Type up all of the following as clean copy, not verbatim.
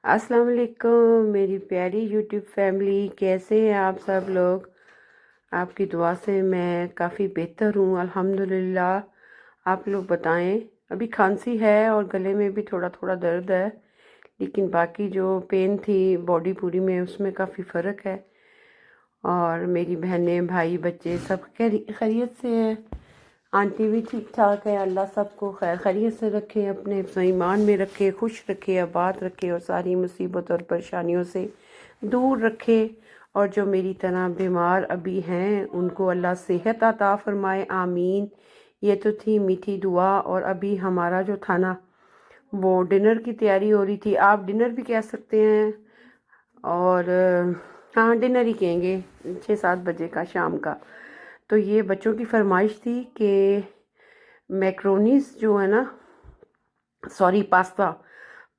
अस्सलाम वालेकुम मेरी प्यारी यूट्यूब फैमिली, कैसे हैं आप सब लोग। आपकी दुआ से मैं काफ़ी बेहतर हूँ अल्हम्दुलिल्लाह। आप लोग बताएं। अभी खांसी है और गले में भी थोड़ा थोड़ा दर्द है, लेकिन बाकी जो पेन थी बॉडी पूरी में उसमें काफ़ी फ़र्क है। और मेरी बहनें भाई बच्चे सब खैरियत से हैं। आंटी भी ठीक ठाक है। अल्लाह सबको खैर खैरियत से रखे, अपने ईमान में रखे, खुश रखे, आबाद रखे और सारी मुसीबत और परेशानियों से दूर रखे। और जो मेरी तरह बीमार अभी हैं उनको अल्लाह सेहत अता फरमाए, आमीन। ये तो थी मीठी दुआ। और अभी हमारा जो था ना, वो डिनर की तैयारी हो रही थी। आप डिनर भी कह सकते हैं, और हाँ डिनर ही कहेंगे, 6-7 बजे का शाम का। तो ये बच्चों की फरमाइश थी कि मैक्रोनीस जो है ना, सॉरी पास्ता,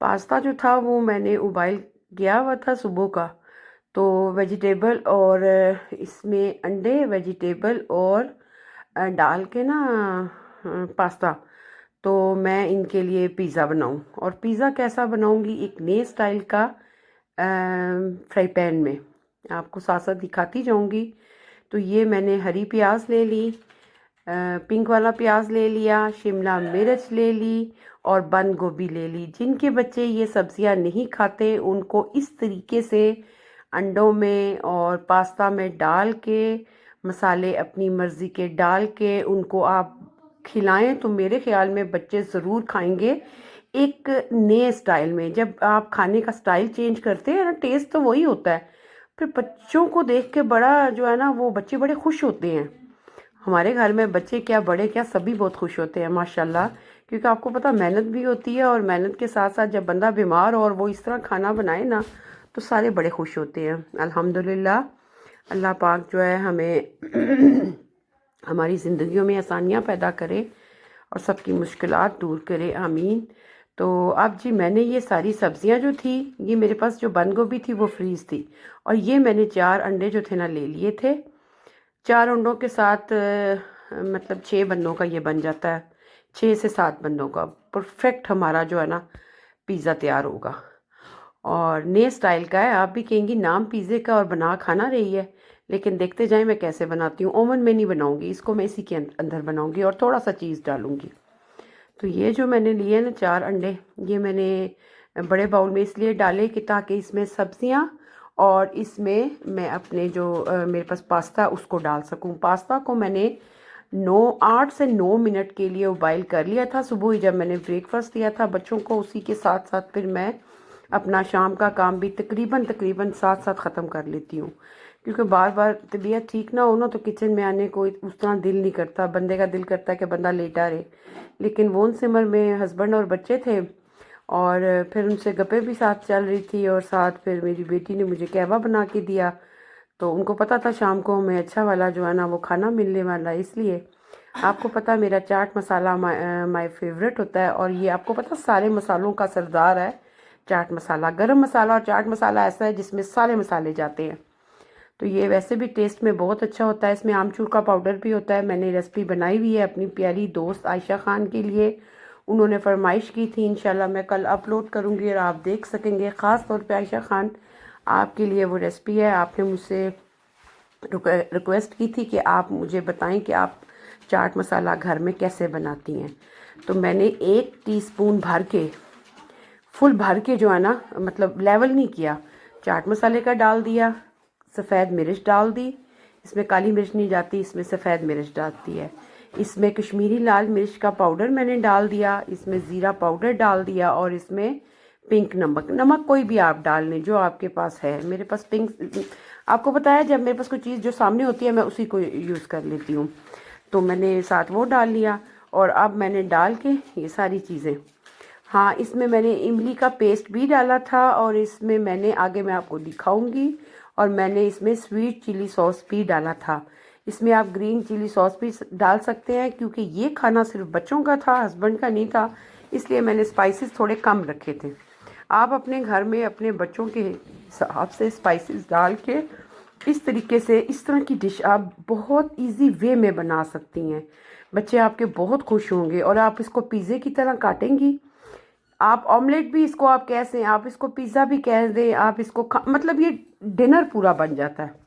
पास्ता जो था वो मैंने उबाइल किया हुआ था सुबह का। तो वेजिटेबल और इसमें अंडे वेजिटेबल और डाल के ना पास्ता। तो मैं इनके लिए पिज़्ज़ा बनाऊं, और पिज़्ज़ा कैसा बनाऊंगी एक नए स्टाइल का, फ्राई पैन में आपको साथ साथ दिखाती जाऊंगी। तो ये मैंने हरी प्याज ले ली, पिंक वाला प्याज ले लिया, शिमला मिर्च ले ली और बंद गोभी ले ली। जिनके बच्चे ये सब्जियां नहीं खाते उनको इस तरीके से अंडों में और पास्ता में डाल के, मसाले अपनी मर्ज़ी के डाल के उनको आप खिलाएं तो मेरे ख्याल में बच्चे ज़रूर खाएंगे एक नए स्टाइल में। जब आप खाने का स्टाइल चेंज करते हैं ना, टेस्ट तो वही होता है। फिर बच्चों को देख के बड़ा जो है ना, वो बच्चे बड़े खुश होते हैं। हमारे घर में बच्चे क्या बड़े क्या सभी बहुत खुश होते हैं माशाल्लाह। क्योंकि आपको पता मेहनत भी होती है, और मेहनत के साथ साथ जब बंदा बीमार हो और वो इस तरह खाना बनाए ना, तो सारे बड़े खुश होते हैं अल्हम्दुलिल्लाह। अल्लाह पाक जो है हमें हमारी ज़िंदगियों में आसानियाँ पैदा करे और सबकी मुश्किलात दूर करे, आमीन। तो अब जी मैंने ये सारी सब्जियां जो थी, ये मेरे पास जो बंद गोभी थी वो फ्रीज़ थी, और ये मैंने 4 अंडे जो थे ना ले लिए थे। 4 अंडों के साथ मतलब 6 बंदों का ये बन जाता है। 6 से 7 बंदों का परफेक्ट हमारा जो है ना पिज़्ज़ा तैयार होगा। और नए स्टाइल का है, आप भी कहेंगी नाम पिज़्ज़े का और बना खाना रही है, लेकिन देखते जाएं मैं कैसे बनाती हूँ। ओवन में नहीं बनाऊंगी इसको, मैं इसी के अंदर बनाऊंगी और थोड़ा सा चीज़ डालूंगी। तो ये जो मैंने लिए ना 4 अंडे, ये मैंने बड़े बाउल में इसलिए डाले कि ताकि इसमें सब्जियां और इसमें मैं अपने जो मेरे पास पास्ता उसको डाल सकूं। पास्ता को मैंने 8 से 9 मिनट के लिए उबाइल कर लिया था सुबह ही, जब मैंने ब्रेकफास्ट दिया था बच्चों को। उसी के साथ साथ फिर मैं अपना शाम का काम भी तकरीबन तकरीबन साथ साथ ख़त्म कर लेती हूँ। क्योंकि बार बार तबीयत ठीक ना हो ना, तो किचन में आने को उस तरह दिल नहीं करता। बंदे का दिल करता है कि बंदा लेटा रहे। लेकिन वोन सिमर में हस्बैंड और बच्चे थे, और फिर उनसे गप्पे भी साथ चल रही थी, और साथ फिर मेरी बेटी ने मुझे कहवा बना के दिया। तो उनको पता था शाम को हमें अच्छा वाला जो है ना वो खाना मिलने वाला है। इसलिए आपको पता मेरा चाट मसाला माय फेवरेट होता है, और ये आपको पता सारे मसालों का सरदार है चाट मसाला। गरम मसाला और चाट मसाला ऐसा है जिसमें सारे मसाले जाते हैं। तो ये वैसे भी टेस्ट में बहुत अच्छा होता है। इसमें आमचूर का पाउडर भी होता है। मैंने रेसिपी बनाई हुई है अपनी प्यारी दोस्त आयशा खान के लिए, उन्होंने फरमाइश की थी। इंशाल्लाह मैं कल अपलोड करूँगी और आप देख सकेंगे। ख़ास तौर पे आयशा खान, आपके लिए वो रेसिपी है। आपने मुझसे रिक्वेस्ट की थी कि आप मुझे बताएं कि आप चाट मसाला घर में कैसे बनाती हैं। तो मैंने 1 टीस्पून भर के, फुल भर के जो है ना, मतलब लेवल नहीं किया, चाट मसाले का डाल दिया। सफ़ेद मिर्च डाल दी, इसमें काली मिर्च नहीं जाती, इसमें सफ़ेद मिर्च डालती है। इसमें कश्मीरी लाल मिर्च का पाउडर मैंने डाल दिया, इसमें ज़ीरा पाउडर डाल दिया, और इसमें पिंक नमक, नमक कोई भी आप डाल लें जो आपके पास है। मेरे पास पिंक, आपको पता है जब मेरे पास कोई चीज़ जो सामने होती है मैं उसी को यूज़ कर लेती हूँ। तो मैंने साथ वो डाल लिया, और अब मैंने डाल के ये सारी चीज़ें, हाँ इसमें मैंने इमली का पेस्ट भी डाला था, और इसमें मैंने आगे मैं आपको दिखाऊंगी, और मैंने इसमें स्वीट चिली सॉस भी डाला था। इसमें आप ग्रीन चिली सॉस भी डाल सकते हैं, क्योंकि ये खाना सिर्फ बच्चों का था, हस्बैंड का नहीं था, इसलिए मैंने स्पाइसेस थोड़े कम रखे थे। आप अपने घर में अपने बच्चों के हिसाब से स्पाइसेस डाल के इस तरीके से इस तरह की डिश आप बहुत इजी वे में बना सकती हैं। बच्चे आपके बहुत खुश होंगे, और आप इसको पिज़्ज़े की तरह काटेंगी, आप ऑमलेट भी इसको आप कह दें, आप इसको पिज़्ज़ा भी कह दें, आप इसको मतलब ये डिनर पूरा बन जाता है।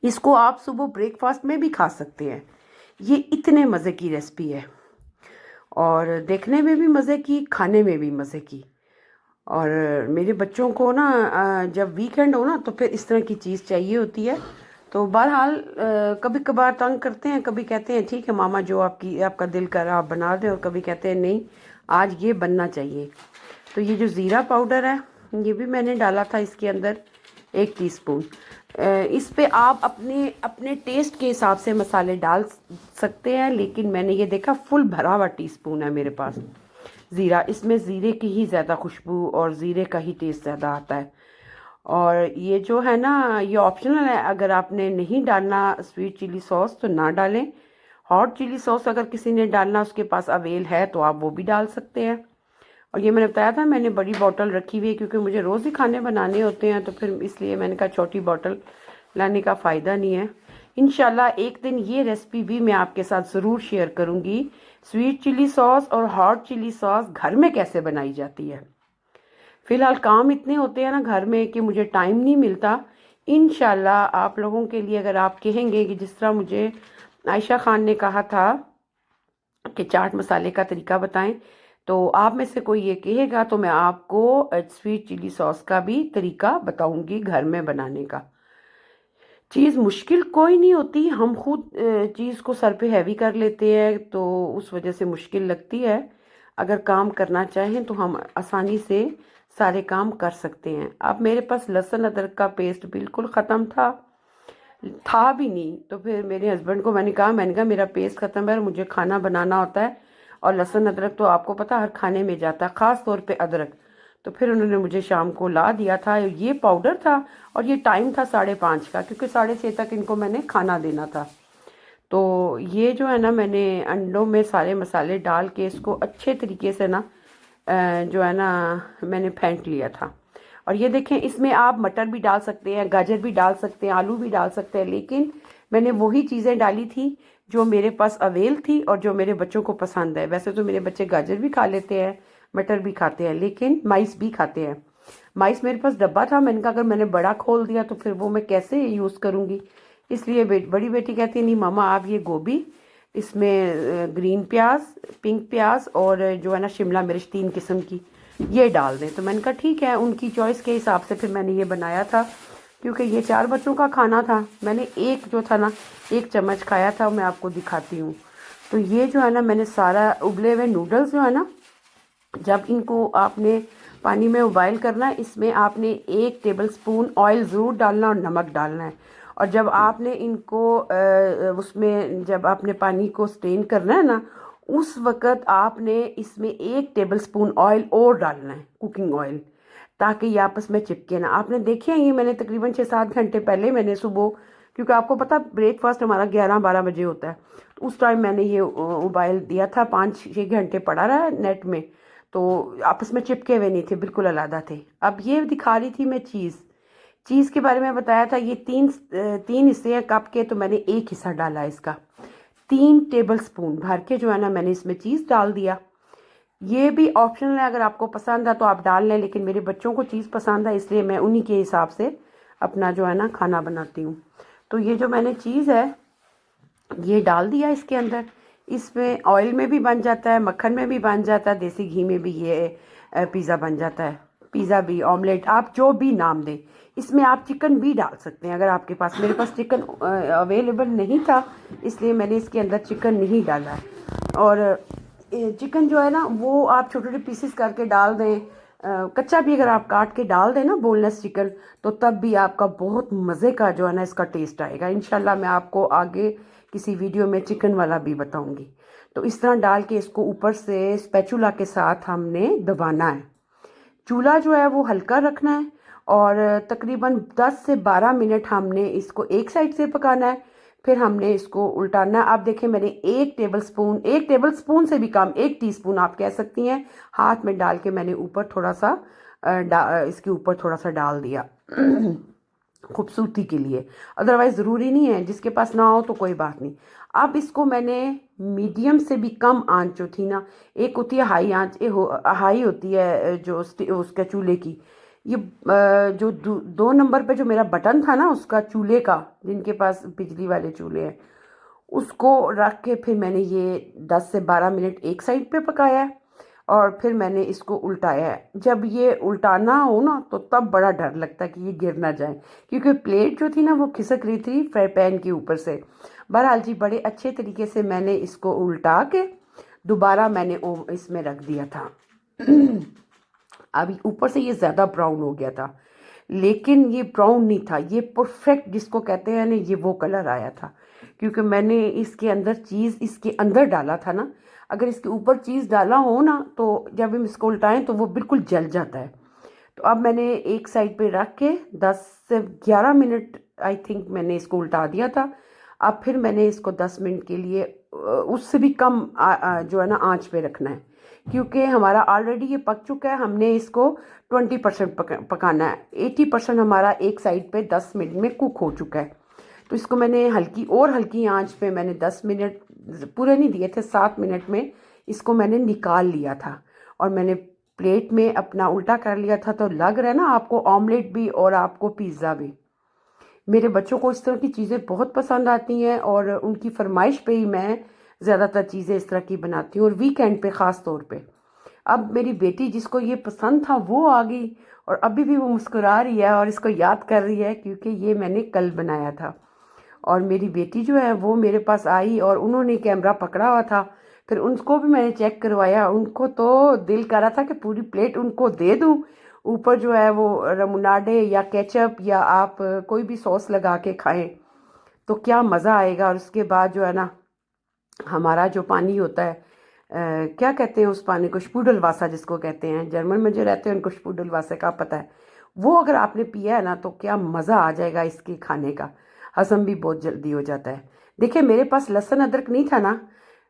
इसको आप सुबह ब्रेकफास्ट में भी खा सकते हैं। ये इतने मज़े की रेसिपी है, और देखने में भी मज़े की, खाने में भी मज़े की। और मेरे बच्चों को ना जब वीकेंड हो ना तो फिर इस तरह की चीज़ चाहिए होती है। तो बहरहाल कभी कभार तंग करते हैं, कभी कहते हैं ठीक है मामा जो आपका दिल कर आप बना दें, और कभी कहते हैं नहीं आज ये बनना चाहिए। तो ये जो ज़ीरा पाउडर है ये भी मैंने डाला था इसके अंदर 1 टीस्पून। इस पे आप अपने अपने टेस्ट के हिसाब से मसाले डाल सकते हैं, लेकिन मैंने ये देखा फुल भरा हुआ टीस्पून है मेरे पास ज़ीरा। इसमें ज़ीरे की ही ज़्यादा खुशबू और ज़ीरे का ही टेस्ट ज़्यादा आता है। और ये जो है ना ये ऑप्शनल है, अगर आपने नहीं डालना स्वीट चिली सॉस तो ना डालें। हॉट चिली सॉस अगर किसी ने डालना उसके पास अवेल है तो आप वो भी डाल सकते हैं। और ये मैंने बताया था मैंने बड़ी बोतल रखी हुई है, क्योंकि मुझे रोज़ ही खाने बनाने होते हैं, तो फिर इसलिए मैंने कहा छोटी बोतल लाने का फ़ायदा नहीं है। इंशाल्लाह एक दिन ये रेसिपी भी मैं आपके साथ ज़रूर शेयर करूँगी, स्वीट चिली सॉस और हॉट चिली सॉस घर में कैसे बनाई जाती है। फ़िलहाल काम इतने होते हैं ना घर में कि मुझे टाइम नहीं मिलता। इंशाल्लाह आप लोगों के लिए अगर आप कहेंगे कि जिस तरह मुझे आयशा खान ने कहा था कि चाट मसाले का तरीका बताएं, तो आप में से कोई ये कहेगा तो मैं आपको स्वीट चिली सॉस का भी तरीका बताऊंगी घर में बनाने का। चीज़ मुश्किल कोई नहीं होती, हम खुद चीज़ को सर पे हैवी कर लेते हैं तो उस वजह से मुश्किल लगती है। अगर काम करना चाहें तो हम आसानी से सारे काम कर सकते हैं। अब मेरे पास लहसुन अदरक का पेस्ट बिल्कुल ख़त्म था भी नहीं, तो फिर मेरे हस्बैंड को मैंने कहा मेरा पेस्ट ख़त्म है और मुझे खाना बनाना होता है, और लहसुन अदरक तो आपको पता हर खाने में जाता है, ख़ास तौर पे अदरक। तो फिर उन्होंने मुझे शाम को ला दिया था, ये पाउडर था और ये टाइम था 5:30 का, क्योंकि 6:30 तक इनको मैंने खाना देना था। तो ये जो है ना मैंने अंडों में सारे मसाले डाल के इसको अच्छे तरीके से ना जो है ना मैंने फेंट लिया था। और ये देखें इसमें आप मटर भी डाल सकते हैं, गाजर भी डाल सकते हैं, आलू भी डाल सकते हैं, लेकिन मैंने वही चीज़ें डाली थी जो मेरे पास अवेल थी और जो मेरे बच्चों को पसंद है। वैसे तो मेरे बच्चे गाजर भी खा लेते हैं, मटर भी खाते हैं, लेकिन माइस भी खाते हैं। माइस मेरे पास डब्बा था, मैंने कहा अगर मैंने बड़ा खोल दिया तो फिर वो मैं कैसे यूज़ करूँगी। इसलिए बड़ी बेटी कहती है नहीं मामा आप ये गोभी, इसमें ग्रीन प्याज, पिंक प्याज और जो है ना शिमला मिर्च 3 किस्म की ये डाल दें। तो मैंने कहा ठीक है, उनकी चॉइस के हिसाब से फिर मैंने ये बनाया था, क्योंकि ये 4 बच्चों का खाना था। मैंने एक जो था ना 1 चम्मच खाया था, मैं आपको दिखाती हूँ। तो ये जो है ना मैंने सारा उबले हुए नूडल्स जो है ना, जब इनको आपने पानी में उबाइल करना है, इसमें आपने 1 टेबलस्पून ऑयल ज़रूर डालना और नमक डालना है। और जब आपने इनको उसमें जब आपने पानी को स्ट्रेन करना है ना, उस वक़्त आपने इसमें 1 टेबलस्पून ऑयल और डालना है, कुकिंग ऑयल, ताकि ये आपस में चिपके ना। आपने देखे हैं ये मैंने तकरीबन 6-7 घंटे पहले मैंने सुबह, क्योंकि आपको पता ब्रेकफास्ट हमारा 11-12 बजे होता है, तो उस टाइम मैंने ये उबाइल दिया था। 5-6 घंटे पड़ा रहा नेट में, तो आपस में चिपके हुए नहीं थे, बिल्कुल अलग थे। अब ये दिखा रही थी मैं चीज़ के बारे में बताया था। ये तीन हिस्से हैं कप के, तो मैंने 1 हिस्सा डाला इसका। 3 टेबलस्पून भर के जो है ना मैंने इसमें चीज़ डाल दिया। ये भी ऑप्शनल है, अगर आपको पसंद है तो आप डाल लें, लेकिन मेरे बच्चों को चीज़ पसंद है इसलिए मैं उन्हीं के हिसाब से अपना जो है ना खाना बनाती हूँ। तो ये जो मैंने चीज़ है ये डाल दिया इसके अंदर। इसमें ऑयल में भी बन जाता है, मक्खन में भी बन जाता है, देसी घी में भी ये पिज़्ज़ा बन जाता है। पिज़्ज़ा भी, ऑमलेट, आप जो भी नाम दें। इसमें आप चिकन भी डाल सकते हैं अगर आपके पास। मेरे पास चिकन अवेलेबल नहीं था, इसलिए मैंने इसके अंदर चिकन नहीं डाला है। और चिकन जो है ना वो आप छोटे छोटे पीसेस करके डाल दें। कच्चा भी अगर आप काट के डाल दें ना बोनलेस चिकन, तो तब भी आपका बहुत मज़े का जो है ना इसका टेस्ट आएगा। इंशाल्लाह मैं आपको आगे किसी वीडियो में चिकन वाला भी बताऊंगी। तो इस तरह डाल के इसको ऊपर से स्पैचुला के साथ हमने दबाना है। चूल्हा जो है वो हल्का रखना है, और तकरीबन 10 से 12 मिनट हमने इसको एक साइड से पकाना है। फिर हमने इसको उल्टाना। आप देखें मैंने 1 टेबलस्पून से भी कम, 1 टीस्पून आप कह सकती हैं, हाथ में डाल के मैंने ऊपर थोड़ा सा इसके ऊपर थोड़ा सा डाल दिया खूबसूरती के लिए। अदरवाइज़ ज़रूरी नहीं है, जिसके पास ना हो तो कोई बात नहीं। अब इसको मैंने मीडियम से भी कम आंच जो थी ना, एक होती है हाई आंच, हाई होती है जो उसका चूल्हे की, ये जो 2 नंबर पे जो मेरा बटन था ना उसका चूल्हे का, जिनके पास बिजली वाले चूल्हे हैं, उसको रख के फिर मैंने ये 10 से 12 मिनट एक साइड पे पकाया है और फिर मैंने इसको उल्टाया है। जब ये उल्टाना हो ना तो तब बड़ा डर लगता है कि ये गिर ना जाए, क्योंकि प्लेट जो थी ना वो खिसक रही थी फ्राई पैन के ऊपर से। बहरहाल जी बड़े अच्छे तरीके से मैंने इसको उल्टा के दोबारा मैंने इसमें रख दिया था। अभी ऊपर से ये ज़्यादा ब्राउन हो गया था, लेकिन ये ब्राउन नहीं था, ये परफेक्ट जिसको कहते हैं ना, ये वो कलर आया था, क्योंकि मैंने इसके अंदर चीज़ इसके अंदर डाला था ना। अगर इसके ऊपर चीज़ डाला हो ना तो जब हम इसको उल्टाएं तो वो बिल्कुल जल जाता है। तो अब मैंने एक साइड पे रख के 10 से 11 मिनट आई थिंक मैंने इसको उल्टा दिया था। अब फिर मैंने इसको 10 मिनट के लिए उससे भी कम जो है ना आंच पे रखना है, क्योंकि हमारा ऑलरेडी ये पक चुका है। हमने इसको 20% पकाना है, 80% हमारा एक साइड पे 10 मिनट में कुक हो चुका है। तो इसको मैंने हल्की आंच पे मैंने 10 मिनट पूरे नहीं दिए थे, 7 मिनट में इसको मैंने निकाल लिया था और मैंने प्लेट में अपना उल्टा कर लिया था। तो लग रहा है ना आपको ऑमलेट भी और आपको पिज़्ज़ा भी। मेरे बच्चों को इस तरह की चीज़ें बहुत पसंद आती हैं और उनकी फरमाइश पे ही मैं ज़्यादातर चीज़ें इस तरह की बनाती हूँ, और वीकेंड पे ख़ास तौर पे। अब मेरी बेटी जिसको ये पसंद था वो आ गई और अभी भी वो मुस्कुरा रही है और इसको याद कर रही है, क्योंकि ये मैंने कल बनाया था। और मेरी बेटी जो है वो मेरे पास आई और उन्होंने कैमरा पकड़ा हुआ था, फिर उनको भी मैंने चेक करवाया। उनको तो दिल कर रहा था कि पूरी प्लेट उनको दे दूं, ऊपर जो है वो रमुनाडे या केचप या आप कोई भी सॉस लगा के खाएं तो क्या मज़ा आएगा। और उसके बाद जो है ना हमारा जो पानी होता है, क्या कहते हैं उस पानी को, स्पूडलवासा जिसको कहते हैं, जर्मन में जो रहते हैं उनको स्पूडलवासा का पता है। वो अगर आपने पिया है ना तो क्या मज़ा आ जाएगा इसके खाने का, हज़म भी बहुत जल्दी हो जाता है। देखिए मेरे पास लहसुन अदरक नहीं था ना,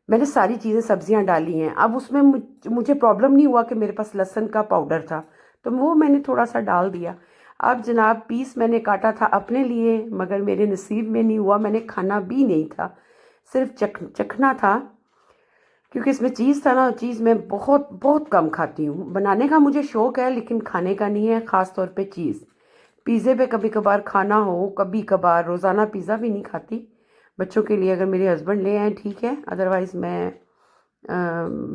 मैंने सारी चीज़ें सब्जियां डाली हैं। अब उसमें मुझे प्रॉब्लम नहीं हुआ कि मेरे पास लहसुन का पाउडर था, तो वो मैंने थोड़ा सा डाल दिया। अब जनाब पीस मैंने काटा था अपने लिए, मगर मेरे नसीब में नहीं हुआ, मैंने खाना भी नहीं था, सिर्फ चखना था, क्योंकि इसमें चीज़ था ना। चीज़ मैं बहुत बहुत कम खाती हूँ, बनाने का मुझे शौक़ है लेकिन खाने का नहीं है, ख़ास तौर पे चीज़। पिज़्ज़े पे कभी कभार खाना हो, कभी कभार, रोज़ाना पिज़्ज़ा भी नहीं खाती। बच्चों के लिए अगर मेरे हस्बैंड ले आए ठीक है, अदरवाइज़ मैं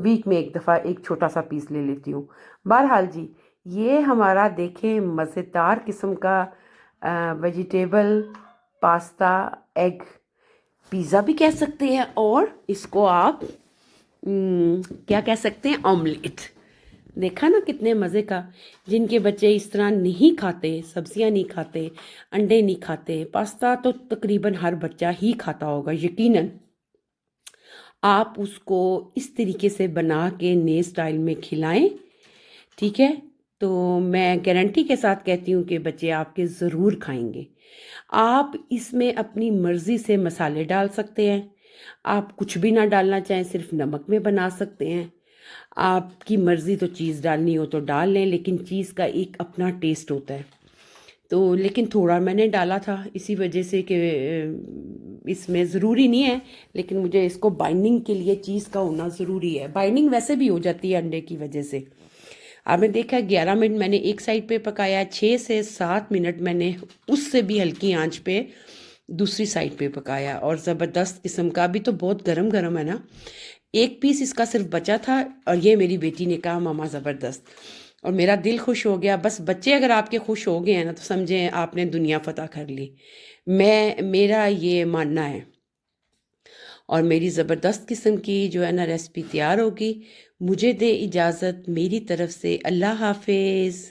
वीक में एक दफ़ा एक छोटा सा पीस ले लेती हूँ। बहरहाल जी ये हमारा देखें मज़ेदार किस्म का वेजिटेबल पास्ता एग पिज़्ज़ा भी कह सकते हैं, और इसको आप क्या कह सकते हैं, ऑमलेट। देखा ना कितने मज़े का। जिनके बच्चे इस तरह नहीं खाते, सब्जियां नहीं खाते, अंडे नहीं खाते, पास्ता तो तकरीबन हर बच्चा ही खाता होगा यकीनन, आप उसको इस तरीके से बना के नए स्टाइल में खिलाएं, ठीक है। तो मैं गारंटी के साथ कहती हूँ कि बच्चे आपके ज़रूर खाएंगे। आप इसमें अपनी मर्ज़ी से मसाले डाल सकते हैं, आप कुछ भी ना डालना चाहें सिर्फ नमक में बना सकते हैं। आपकी मर्ज़ी तो चीज़ डालनी हो तो डाल लें, लेकिन चीज़ का एक अपना टेस्ट होता है। तो लेकिन थोड़ा मैंने डाला था इसी वजह से कि इसमें ज़रूरी नहीं है, लेकिन मुझे इसको बाइंडिंग के लिए चीज़ का होना ज़रूरी है। बाइंडिंग वैसे भी हो जाती है अंडे की वजह से। आपने देखा 11 मिनट मैंने एक साइड पे पकाया, 6 से 7 मिनट मैंने उससे भी हल्की आंच पे दूसरी साइड पे पकाया, और ज़बरदस्त किस्म का। अभी तो बहुत गरम गरम है ना, एक पीस इसका सिर्फ बचा था और ये मेरी बेटी ने कहा मामा ज़बरदस्त, और मेरा दिल खुश हो गया। बस बच्चे अगर आपके खुश हो गए हैं ना तो समझें आपने दुनिया फतह कर ली। मेरा ये मानना है। और मेरी ज़बरदस्त किस्म की जो है ना रेसिपी तैयार होगी। मुझे दे इजाज़त, मेरी तरफ से अल्लाह हाफिज़।